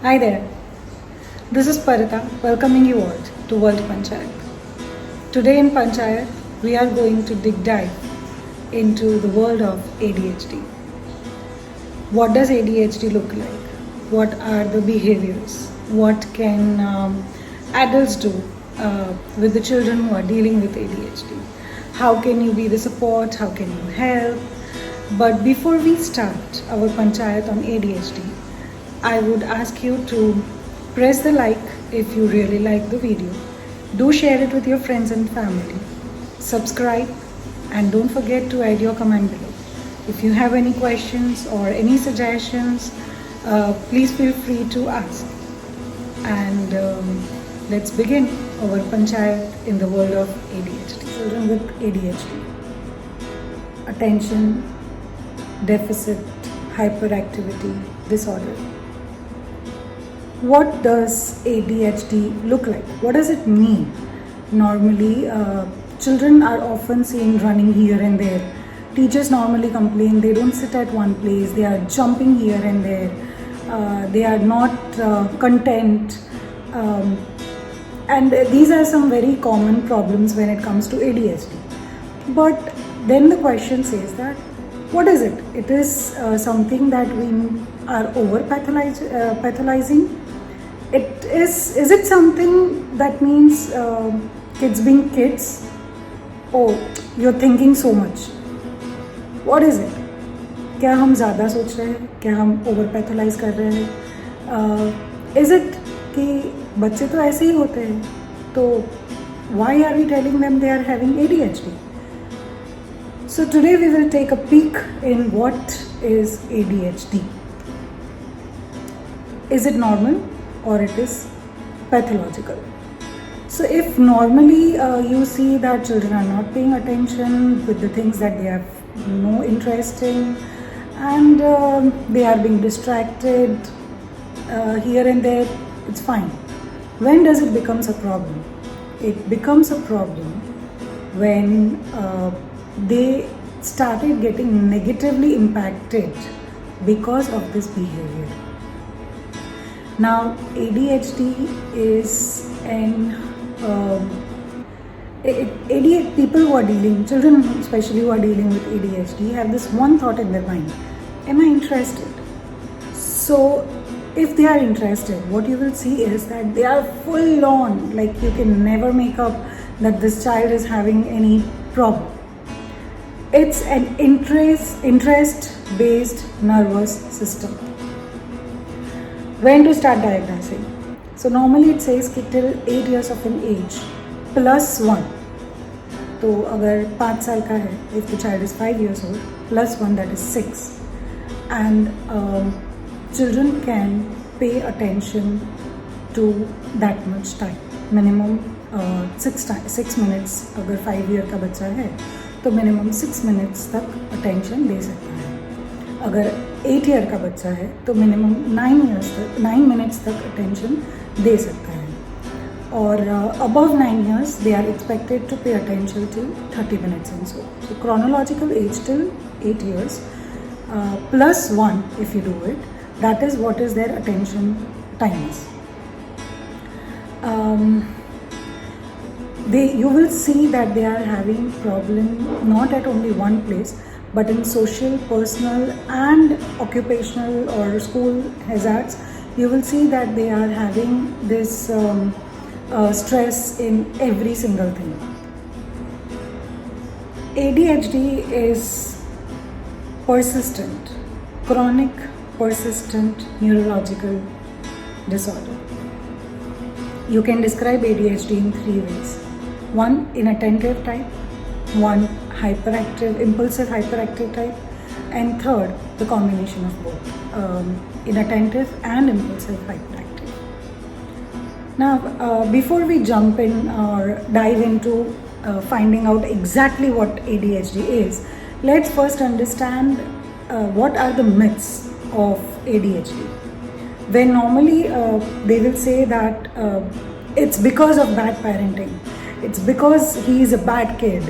Hi there, this is Parita welcoming you all to World Panchayat. Today in Panchayat, we are going to dig dive into the world of ADHD. What does ADHD look like? What are the behaviors? What can adults do with the children who are dealing with ADHD? How can you be the support? How can you help? But before we start our Panchayat on ADHD, I would ask you to press the like if you really like the video. Do share it with your friends and family. Subscribe and don't forget to add your comment below. If you have any questions or any suggestions, please feel free to ask. And let's begin our panchayat in the world of ADHD. Children with ADHD. Attention deficit hyperactivity disorder. What does ADHD look like? What does it mean? Normally, children are often seen running here and there. Teachers normally complain they don't sit at one place, they are jumping here and there, they are not content. And these are some very common problems when it comes to ADHD. But then the question says that what is it? It is something that we are over pathologizing. Is it something that means kids being kids? Oh, you're thinking so much. What is it? क्या हम ज़्यादा सोच रहे हैं? क्या हम over पैथोलाइज कर रहे हैं? Is it कि बच्चे तो ऐसे ही होते हैं, तो why are we telling them they are having ADHD? So today we will take a peek in what is ADHD. Is it normal or it is pathological? So if normally you see that children are not paying attention with the things that they have no interest in, and they are being distracted here and there, it's fine. When does it becomes a problem? It becomes a problem when they started getting negatively impacted because of this behavior. Now, ADHD is ADHD people who are dealing, children especially who are dealing with ADHD, have this one thought in their mind: am I interested? So, if they are interested, what you will see is that they are full on, like you can never make up that this child is having any problem. It's an interest-based nervous system. When to start diagnosing? So normally it says कि till 8 years of an age +1. तो अगर 5 साल का है, if the child is 5 years old, +1, that is 6. And children can pay attention to that much time. Minimum 6 minutes. अगर 5 year का बच्चा है तो minimum 6 minutes तक attention दे सकता है. अगर 8 year का बच्चा है तो minimum 9 minutes तक attention दे सकता है. और above 9 years they are expected to pay attention till 30 minutes and so. So chronological age till 8 years +1 if you do it, that is what is their attention time is. You will see that they are having problem not at only one place, but in social, personal and occupational or school hazards. You will see that they are having this stress in every single thing. ADHD is persistent, chronic persistent neurological disorder. You can describe ADHD in 3 ways. 1, inattentive type, 1, hyperactive, impulsive hyperactive type, and 3rd, the combination of both, inattentive and impulsive hyperactive. Now, before we jump in or dive into finding out exactly what ADHD is, let's first understand what are the myths of ADHD. When normally they will say that it's because of bad parenting, it's because he is a bad kid,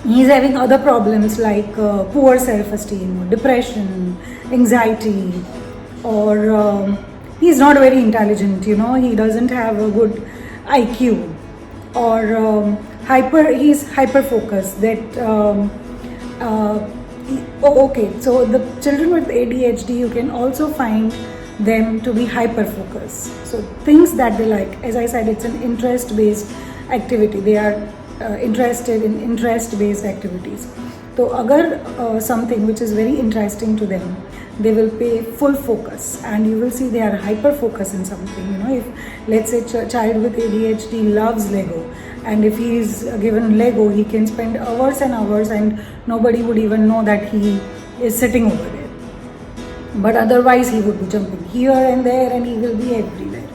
he is having other problems like poor self-esteem, depression, anxiety, or he's not very intelligent, he doesn't have a good IQ, or he's hyper focused, that okay, so the children with ADHD, you can also find them to be hyper focused. So things that they like, as I said, it's an interest based activity. They are interested in interest based activities. So agar something which is very interesting to them, they will pay full focus, and you will see they are hyper focused in something. If let's say child with ADHD loves Lego, and if he is given Lego, he can spend hours and hours and nobody would even know that he is sitting over there. But otherwise he would be jumping here and there, and he will be everywhere.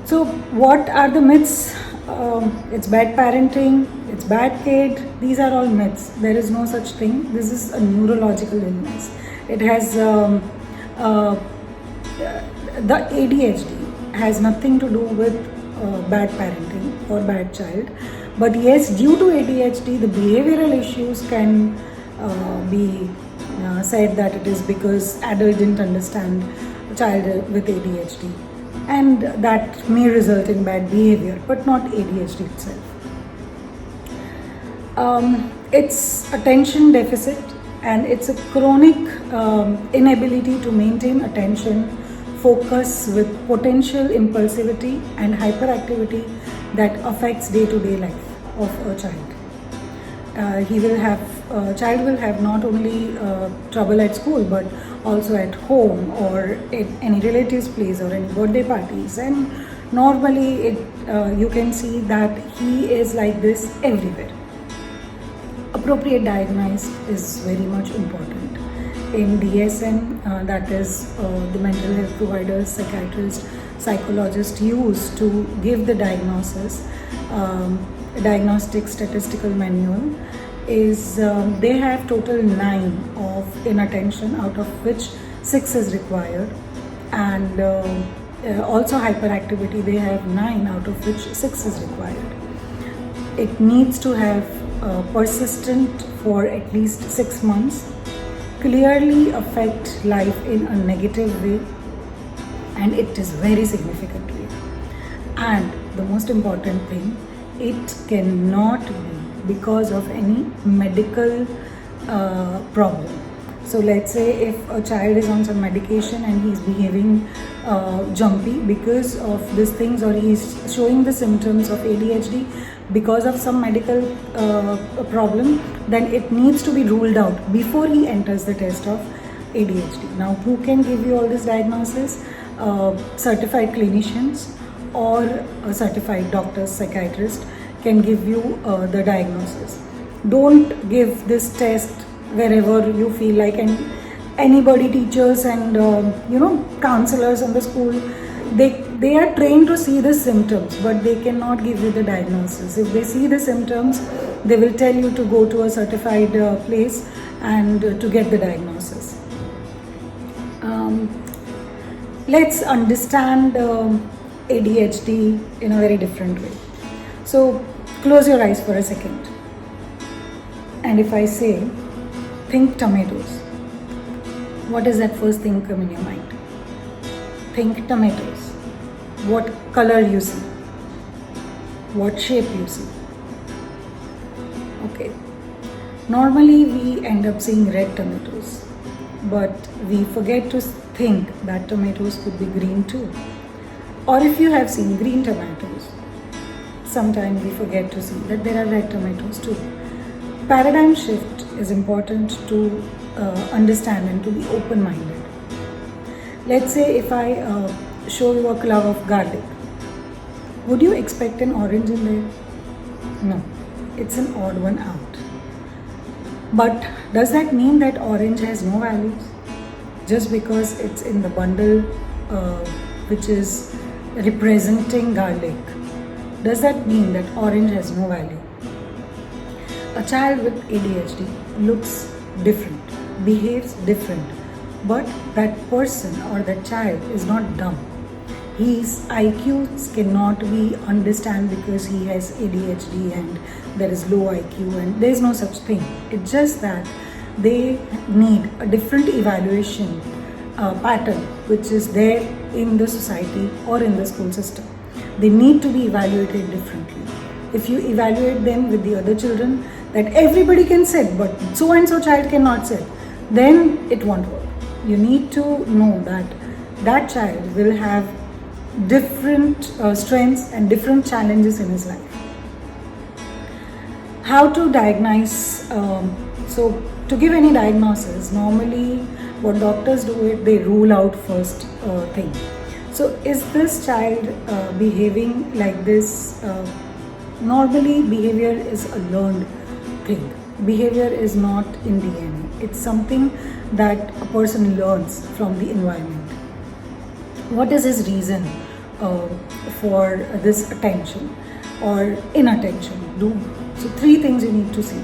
So what are the myths? It's bad parenting, it's bad kid. These are all myths. There is no such thing. This is a neurological illness. It has the ADHD has nothing to do with bad parenting or bad child. But yes, due to ADHD, the behavioral issues can be said that it is because adult didn't understand child with ADHD, and that may result in bad behavior, but not ADHD itself. It's attention deficit, and it's a chronic inability to maintain attention, focus with potential impulsivity and hyperactivity that affects day-to-day life of a child. Child will have not only trouble at school, but also at home or at any relative's place or any birthday parties. And normally you can see that he is like this everywhere. Appropriate diagnosis is very much important. In DSM, that is the mental health providers, psychiatrists, psychologists use to give the diagnosis. Diagnostic statistical manual is they have total 9 of inattention, out of which 6 is required, and also hyperactivity, they have 9 out of which 6 is required. It needs to have persistent for at least 6 months, clearly affect life in a negative way, and it is very significant way. And the most important thing, it cannot be because of any medical problem. So let's say if a child is on some medication and he's behaving jumpy because of these things, or he's showing the symptoms of ADHD because of some medical problem, then it needs to be ruled out before he enters the test of ADHD. Now, who can give you all this diagnosis? Certified clinicians or a certified doctors, psychiatrist can give you the diagnosis. Don't give this test wherever you feel like, and anybody, teachers and counselors in the school, they are trained to see the symptoms, but they cannot give you the diagnosis. If they see the symptoms, they will tell you to go to a certified place and to get the diagnosis. Let's understand ADHD in a very different way. So close your eyes for a second, and if I say, think tomatoes, what is that first thing come in your mind? Think tomatoes. What color you see? What shape you see? Okay. Normally we end up seeing red tomatoes, but we forget to think that tomatoes could be green too. Or if you have seen green tomatoes, sometimes we forget to see that there are red tomatoes too. Paradigm shift is important to understand and to be open-minded. Let's say if I show you a clove of garlic, would you expect an orange in there? No, it's an odd one out. But does that mean that orange has no values? Just because it's in the bundle which is representing garlic, does that mean that orange has no value? A child with ADHD looks different, behaves different, but that person or that child is not dumb. His IQs cannot be understand because he has ADHD and there is low IQ, and there is no such thing. It's just that they need a different evaluation pattern which is there in the society or in the school system. They need to be evaluated differently. If you evaluate them with the other children, that everybody can sit, but so and so child cannot sit, then it won't work. You need to know that that child will have different strengths and different challenges in his life. How to diagnose? So to give any diagnosis, normally what doctors do is they rule out first thing. So is this child behaving like this? Normally behavior is a learned thing. Behavior is not in DNA. It's something that a person learns from the environment. What is his reason for this attention or inattention? So three things you need to see.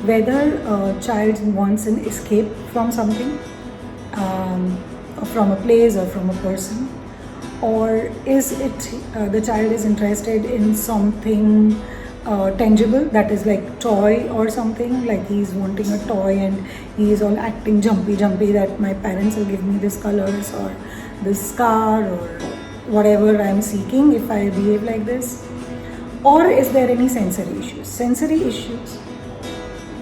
Whether a child wants an escape from something, from a place or from a person, or is it the child is interested in something tangible, that is like toy or something, like he's wanting a toy and he is all acting jumpy that my parents will give me this colors or this car or whatever I am seeking if I behave like this. Or is there any sensory issues? Sensory issues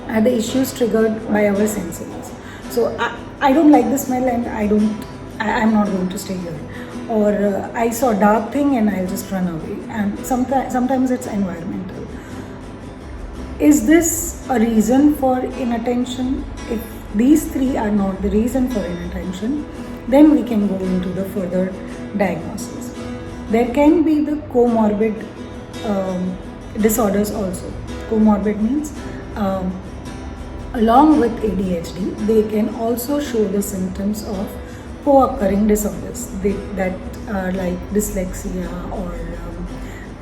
are the issues triggered by our senses. So I don't like the smell and I'm not going to stay here. Or I saw a dark thing and I'll just run away. And sometimes it's environmental. Is this a reason for inattention? If these three are not the reason for inattention, then we can go into the further diagnosis. There can be the comorbid disorders also. Comorbid means along with ADHD, they can also show the symptoms of co-occurring disorders that are like dyslexia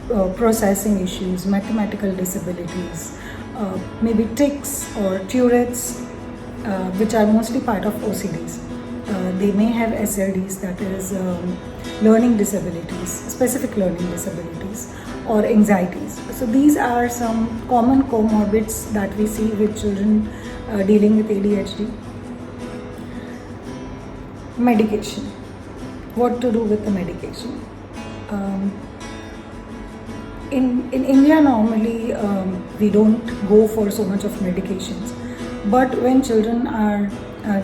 or processing issues, mathematical disabilities, maybe tics or Tourette's, which are mostly part of OCDs. They may have SLDs, that is learning disabilities, specific learning disabilities, or anxieties. So these are some common comorbids that we see with children dealing with ADHD. Medication. What to do with the medication? In India, normally we don't go for so much of medications, but when children are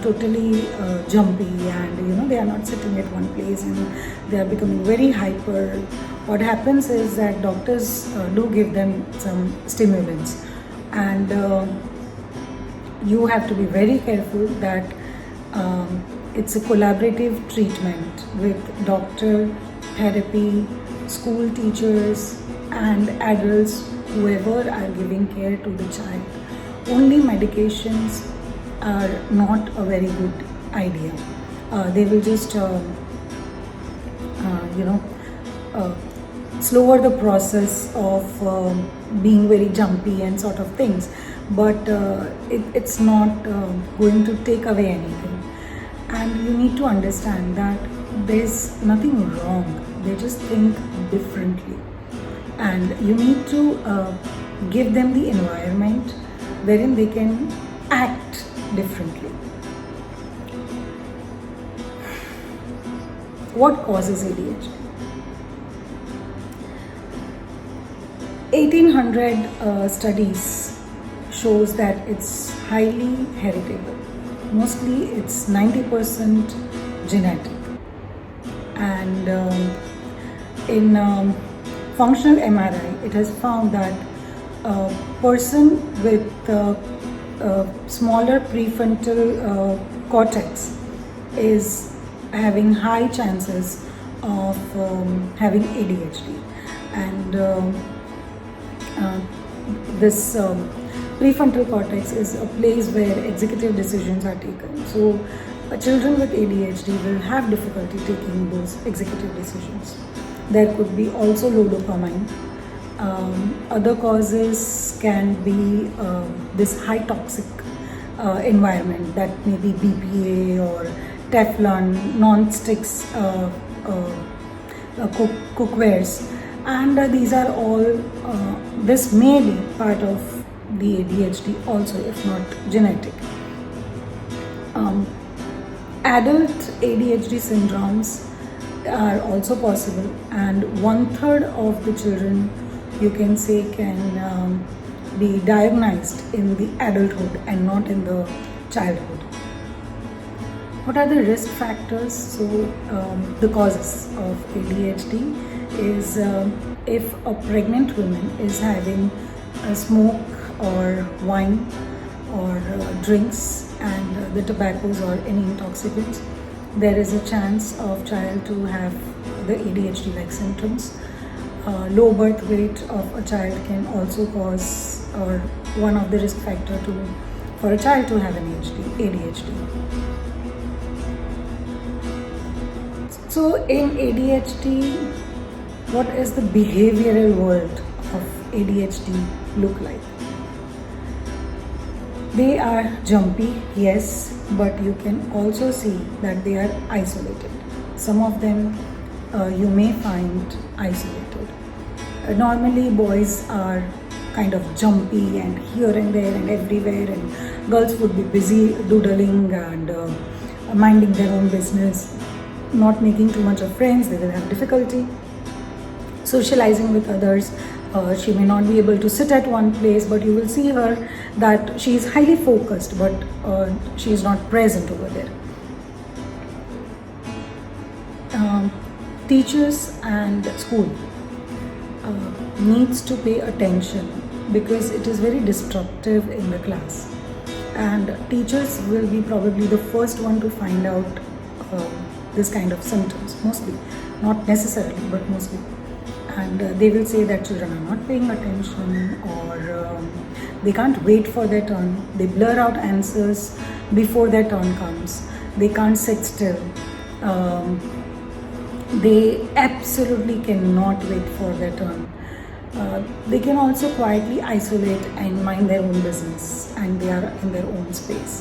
totally jumpy and they are not sitting at one place and they are becoming very hyper, what happens is that doctors do give them some stimulants, and you have to be very careful that it's a collaborative treatment with doctor, therapy, school teachers and adults, whoever are giving care to the child. Only medications are not a very good idea. They will just slower the process of being very jumpy and sort of things, but it's not going to take away anything. And you need to understand that there's nothing wrong, they just think differently, and you need to give them the environment wherein they can act differently. What causes ADHD? 1800 studies shows that it's highly heritable. Mostly it's 90% genetic. And in functional MRI, it has found that a person with smaller prefrontal cortex is having high chances of having ADHD. And this prefrontal cortex is a place where executive decisions are taken. So children with ADHD will have difficulty taking those executive decisions. There could be also low dopamine. Other causes can be this high toxic environment, that may be BPA or Teflon, non-sticks cookwares, and these are all, this may be part of the ADHD also, if not genetic. Adult ADHD syndromes are also possible, and 1/3 of the children, you can say, can be diagnosed in the adulthood and not in the childhood. What are the risk factors? So, the causes of ADHD is if a pregnant woman is having a smoke or wine or drinks and the tobaccos or any intoxicants, there is a chance of child to have the ADHD like symptoms. Low birth weight of a child can also cause, or one of the risk factor to for a child to have an ADHD. So in ADHD, what is the behavioral world of ADHD look like? They are jumpy, yes, but you can also see that they are isolated. Some of them you may find isolated. Normally boys are kind of jumpy and here and there and everywhere, and girls would be busy doodling and minding their own business, not making too much of friends. They will have difficulty socializing with others. She may not be able to sit at one place, but you will see her that she is highly focused, but she is not present over there. Teachers and school needs to pay attention because it is very disruptive in the class, and teachers will be probably the first one to find out this kind of symptoms, mostly, not necessarily, but mostly. And they will say that children are not paying attention, or they can't wait for their turn. They blur out answers before their turn comes. They can't sit still. They absolutely cannot wait for their turn. They can also quietly isolate and mind their own business, and they are in their own space.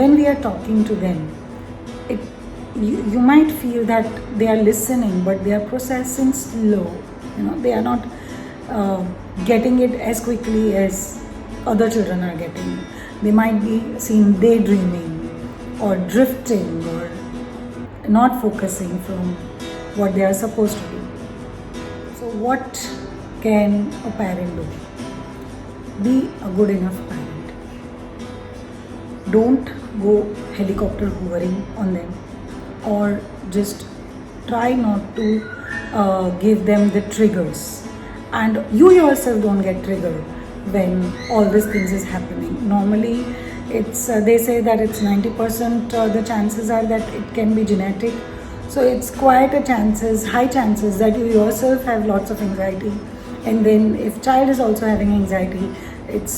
When we are talking to them, you might feel that they are listening, but they are processing slow. They are not getting it as quickly as other children are getting. They might be seen daydreaming or drifting or not focusing from what they are supposed to do. So what can a parent do? Be a good enough parent. Don't go helicopter hovering on them, or just try not to give them the triggers, and you yourself don't get triggered when all these things is happening. Normally it's they say that it's 90% the chances are that it can be genetic, so it's quite a high chances that you yourself have lots of anxiety, and then if child is also having anxiety, it's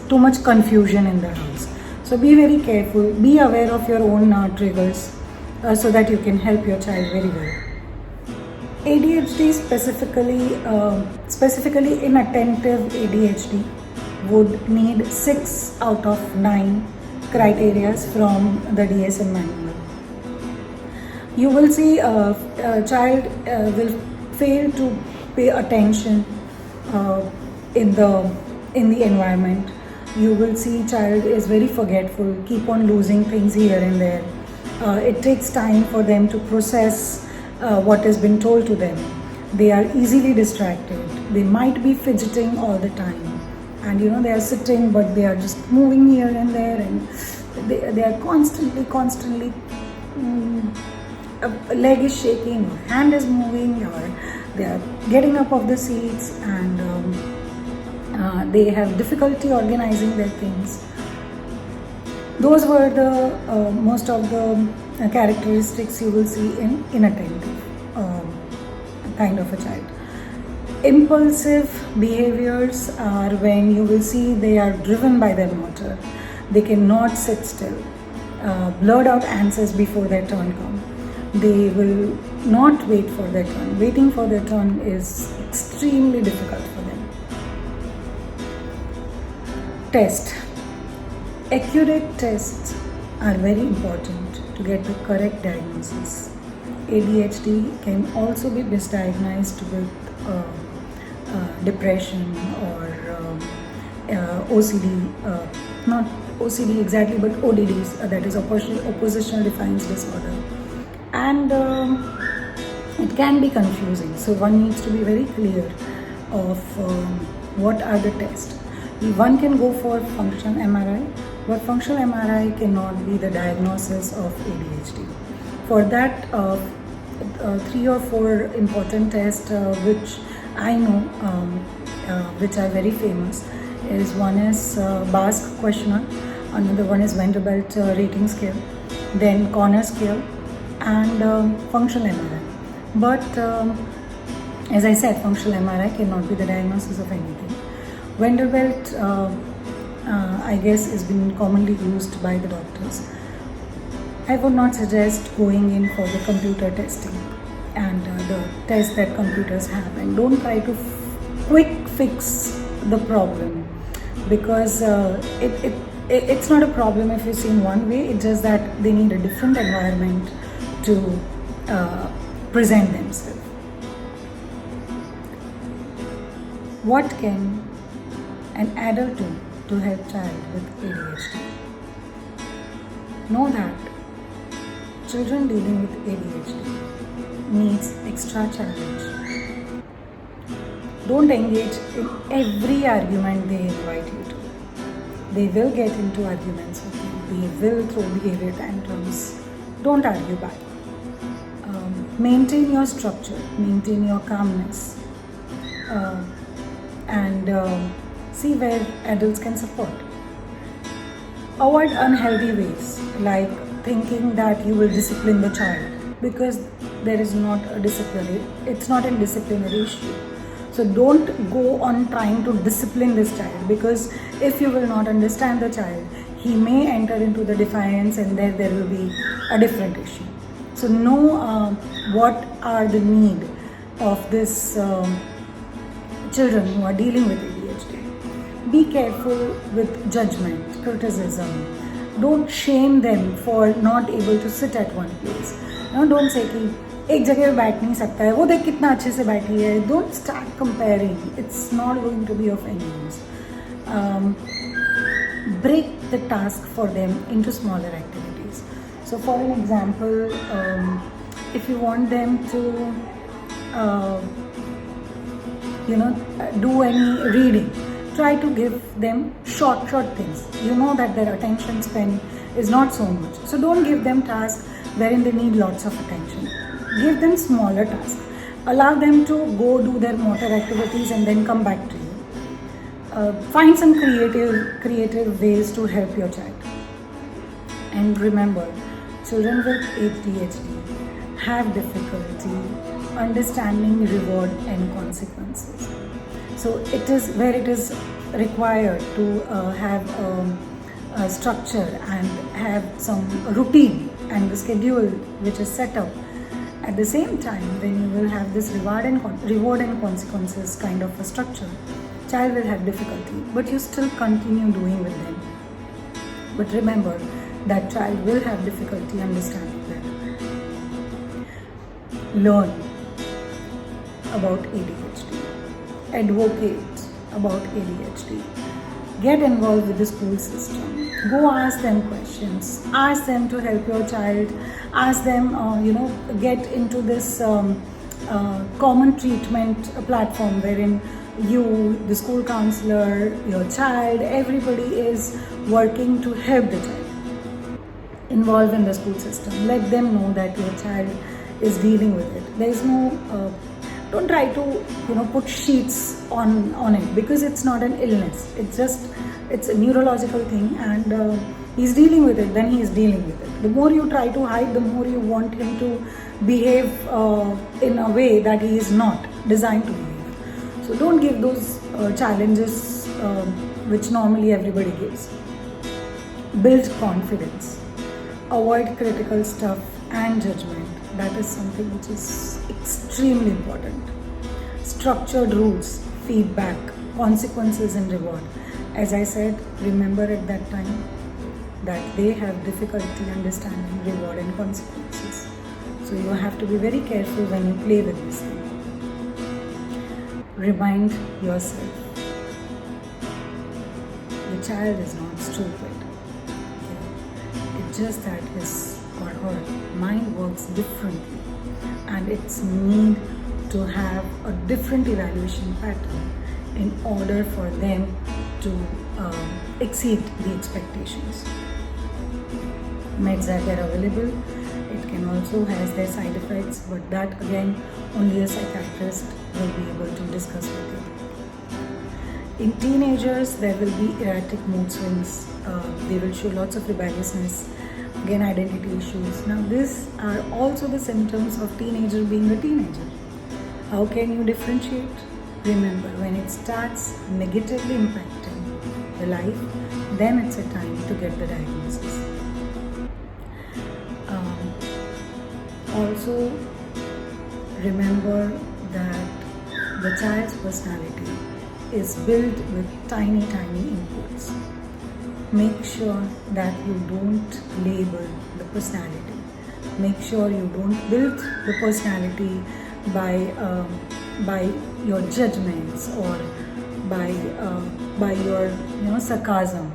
too much confusion in the house. So be very careful, be aware of your own triggers, so that you can help your child very well. ADHD specifically inattentive ADHD would need 6 out of 9 criteria from the DSM manual. You will see a child will fail to pay attention in the environment. You will see child is very forgetful, keep on losing things here and there. It takes time for them to process what has been told to them. They are easily distracted. They might be fidgeting all the time, and they are sitting, but they are just moving here and there, and they are constantly a leg is shaking, or hand is moving, or they are getting up off the seats, and they have difficulty organizing their things. Those were the most of the characteristics you will see in inattentive kind of a child. Impulsive behaviors are when you will see they are driven by their motor. They cannot sit still. Blurt out answers before their turn comes. They will not wait for their turn. Waiting for their turn is extremely difficult for them. Test. Accurate tests are very important to get the correct diagnosis. ADHD can also be misdiagnosed with depression or OCD, not OCD exactly, but ODDs, that is oppositional defiance disorder. And it can be confusing, so one needs to be very clear of what are the tests. One can go for functional MRI, but functional MRI cannot be the diagnosis of ADHD. For that, 3 or 4 important tests which I know, which are very famous, is one is BASC questionnaire, another one is Vanderbilt rating scale, then Corner scale, and functional MRI. But as I said, functional MRI cannot be the diagnosis of anything. Vanderbilt, I guess, is being commonly used by the doctors. I would not suggest going in for the computer testing and the tests that computers have, and don't try to quick fix the problem, because it's not a problem if you see in one way. It's just that they need a different environment to present themselves. What can an adult do to help child with ADHD? Know that children dealing with ADHD needs extra challenge. Don't engage in every argument they invite you to. They will get into arguments with you. They will throw behavior tantrums. Don't argue back. Maintain your structure, maintain your calmness, and see where adults can support. Avoid unhealthy ways, like thinking that you will discipline the child, because there is not a disciplinary, it's not a disciplinary issue. So don't go on trying to discipline this child, because if you will not understand the child, he may enter into the defiance, and there will be a different issue. So know what are the need of this children who are dealing with ADHD. Be careful with judgment, criticism. Don't shame them for not able to sit at one place. No, don't say कि एक जगह पे बैठ नहीं सकता है, वो देख कितना अच्छे से बैठी है. Don't start comparing. It's not going to be of any use. Break the task for them into smaller activities. So for an example, if you want them to do any reading, try to give them short things. You know that their attention span is not so much, so don't give them tasks wherein they need lots of attention. Give them smaller tasks. Allow them to go do their motor activities and then come back to you. Find some creative ways to help your child. And remember, children with ADHD have difficulty understanding reward and consequences. So it is where it is required to have a structure and have some routine and the schedule which is set up. At the same time, when you will have this reward and consequences kind of a structure, child will have difficulty, but you still continue doing with them. But remember that child will have difficulty understanding that. Learn about ADHD. Advocate about ADHD. Get involved with the school system. Go ask them questions. Ask them to help your child. Ask them, get into this common treatment platform wherein you, the school counselor, your child, everybody is working to help the child. Involve in the school system. Let them know that your child is dealing with it. There is no don't try to put sheets on it, because it's not an illness. It's a neurological thing, and he's dealing with it. Then he is dealing with it. The more you try to hide, the more you want him to behave in a way that he is not designed to behave. So don't give those challenges which normally everybody gives. Build confidence. Avoid critical stuff and judgment. That is something which is extremely important. Structured rules, feedback, consequences and reward. As I said, remember at that time that they have difficulty understanding reward and consequences. So you have to be very careful when you play with this thing. Remind yourself, the child is not stupid. just that his or her mind works differently, and it's need to have a different evaluation pattern in order for them to exceed the expectations. Meds are there available. It can also has their side effects, but that again only a psychiatrist will be able to discuss with you. In teenagers, there will be erratic mood swings. They will show lots of rebelliousness, again identity issues. Now these are also the symptoms of teenager being a teenager. How can you differentiate? Remember, when it starts negatively impacting your life, then it's a time to get the diagnosis. Also, remember that the child's personality is built with tiny inputs. Make sure that you don't label the personality. Make sure you don't build the personality by your judgments or by your sarcasm.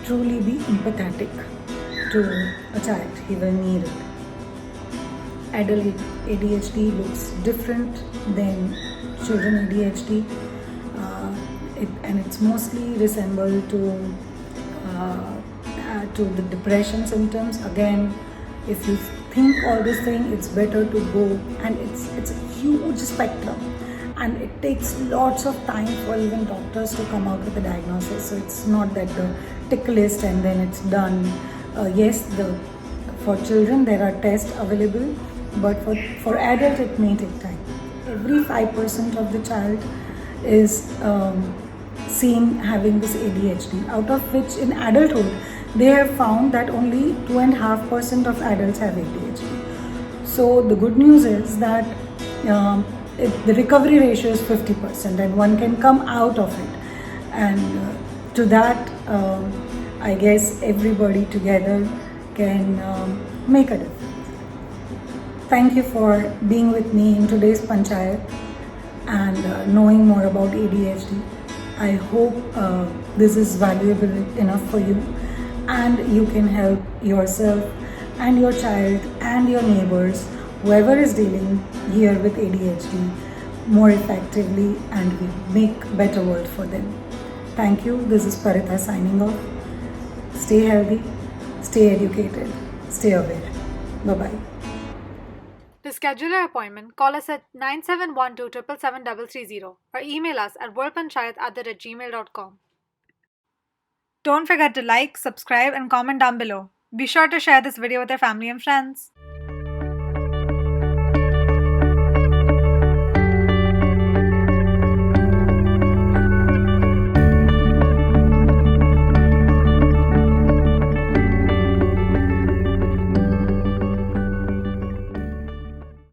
Truly be empathetic to a child. He will need it. Adult ADHD looks different than children ADHD, and it's mostly resembled to the depression symptoms. Again, if you think all this thing, it's better to go, and it's a huge spectrum, and it takes lots of time for even doctors to come out with a diagnosis. So it's not that the tick list and then it's done. Yes, for children there are tests available, but for adults it may take time. Every 5% of the child is seen having this ADHD, out of which in adulthood they have found that only 2.5% of adults have ADHD. So the good news is that the recovery ratio is 50% and one can come out of it. And to that, I guess everybody together can make a difference. Thank you for being with me in today's Panchayat and knowing more about ADHD. I hope this is valuable enough for you, and you can help yourself and your child and your neighbors, whoever is dealing here with ADHD, more effectively, and we make better world for them. Thank you. This is Paritha signing off. Stay healthy, stay educated, stay aware. Bye-bye. To schedule your appointment, call us at 9712 or email us at worldpanchayat@gmail.com. Don't forget to like, subscribe, and comment down below. Be sure to share this video with your family and friends.